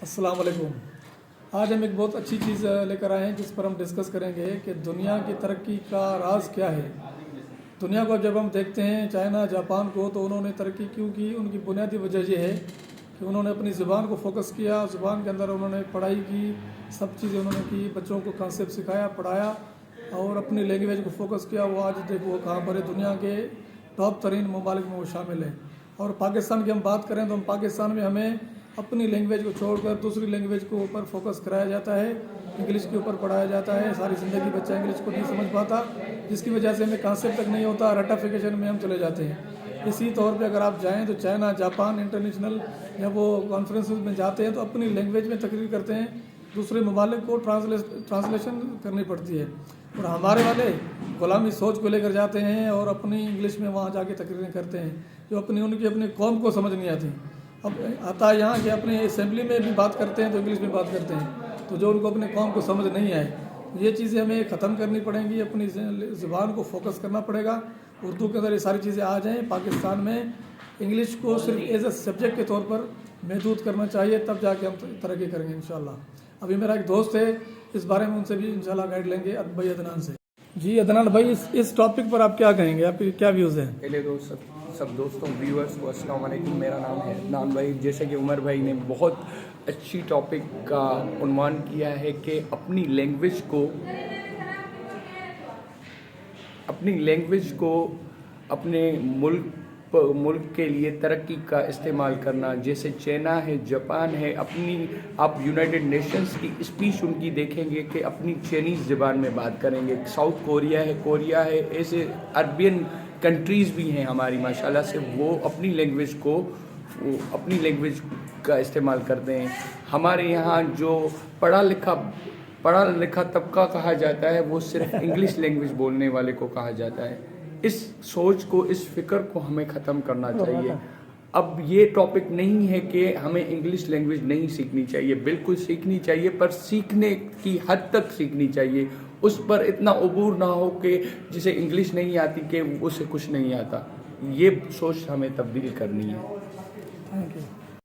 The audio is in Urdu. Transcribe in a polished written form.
السلام علیکم۔ آج ہم ایک بہت اچھی چیز لے کر آئے ہیں جس پر ہم ڈسکس کریں گے کہ دنیا کی ترقی کا راز کیا ہے۔ دنیا کو جب ہم دیکھتے ہیں چائنا جاپان کو، تو انہوں نے ترقی کیوں کی؟ ان کی بنیادی وجہ یہ ہے کہ انہوں نے اپنی زبان کو فوکس کیا، زبان کے اندر انہوں نے پڑھائی کی، سب چیزیں انہوں نے کی، بچوں کو کانسیپٹ سکھایا، پڑھایا اور اپنی لینگویج کو فوکس کیا۔ وہ آج دیکھو کہاں پر ہے، دنیا کے ٹاپ ترین ممالک میں وہ شامل ہے۔ اور پاکستان کی ہم بات کریں تو ہم پاکستان میں ہمیں اپنی لینگویج کو چھوڑ کر دوسری لینگویج کے اوپر فوکس کرایا جاتا ہے، انگلش کے اوپر پڑھایا جاتا ہے۔ ساری زندگی بچہ انگلش کو نہیں سمجھ پاتا، جس کی وجہ سے ہمیں کانسیپٹ تک نہیں ہوتا، رٹیفیکیشن میں ہم چلے جاتے ہیں۔ اسی طور پہ اگر آپ جائیں تو چائنا جاپان انٹرنیشنل یا وہ کانفرنسز میں جاتے ہیں تو اپنی لینگویج میں تقریر کرتے ہیں، دوسرے ممالک کو ٹرانسلیشن کرنی پڑتی ہے۔ اور ہمارے والے غلامی سوچ کو لے کر جاتے ہیں اور اپنی انگلش میں وہاں جا کے تقریریں کرتے ہیں جو ان کی اپنی قوم کو سمجھ نہیں آتی۔ اب آتا یہاں کہ اپنی اسمبلی میں بھی بات کرتے ہیں تو انگلش میں بات کرتے ہیں، تو جو ان کو اپنے قوم کو سمجھ نہیں آئے۔ یہ چیزیں ہمیں ختم کرنی پڑیں گی، اپنی زبان کو فوکس کرنا پڑے گا۔ اردو کے اندر یہ ساری چیزیں آ جائیں، پاکستان میں انگلش کو صرف ایز اے سبجیکٹ کے طور پر محدود کرنا چاہیے، تب جا کے ہم ترقی کریں گے انشاءاللہ۔ ابھی میرا ایک دوست ہے، اس بارے میں ان سے بھی انشاءاللہ گائیڈ لیں گے، بھائی عدنان سے۔ جی عدنان بھائی، اس ٹاپک پر آپ کیا کہیں گے؟ آپ کے کیا ویوز ہیں؟ پہلے سب دوستوں ویورز کو السلام علیکم۔ میرا نام ہے عدنان بھائی۔ جیسے کہ عمر بھائی نے بہت اچھی ٹاپک کا عنوان کیا ہے کہ اپنی لینگویج کو اپنے ملک کے لیے ترقی کا استعمال کرنا۔ جیسے چائنا ہے، جاپان ہے، آپ یونائٹڈ نیشنز کی اسپیچ ان کی دیکھیں گے کہ اپنی چائنیز زبان میں بات کریں گے۔ ساؤتھ کوریا ہے، ایسے عربین کنٹریز بھی ہیں ہماری ماشاءاللہ سے، وہ اپنی لینگویج کا استعمال کرتے ہیں۔ ہمارے یہاں جو پڑھا لکھا طبقہ کہا جاتا ہے، وہ صرف انگلش لینگویج بولنے والے کو کہا جاتا ہے۔ اس سوچ کو، اس فکر کو ہمیں ختم کرنا چاہیے۔ اب یہ ٹاپک نہیں ہے کہ ہمیں انگلش لینگویج نہیں سیکھنی چاہیے، بالکل سیکھنی چاہیے، پر سیکھنے کی حد تک سیکھنی چاہیے۔ اس پر اتنا عبور نہ ہو کہ جسے انگلش نہیں آتی کہ اسے کچھ نہیں آتا۔ یہ سوچ ہمیں تبدیل کرنی ہے۔ Thank you.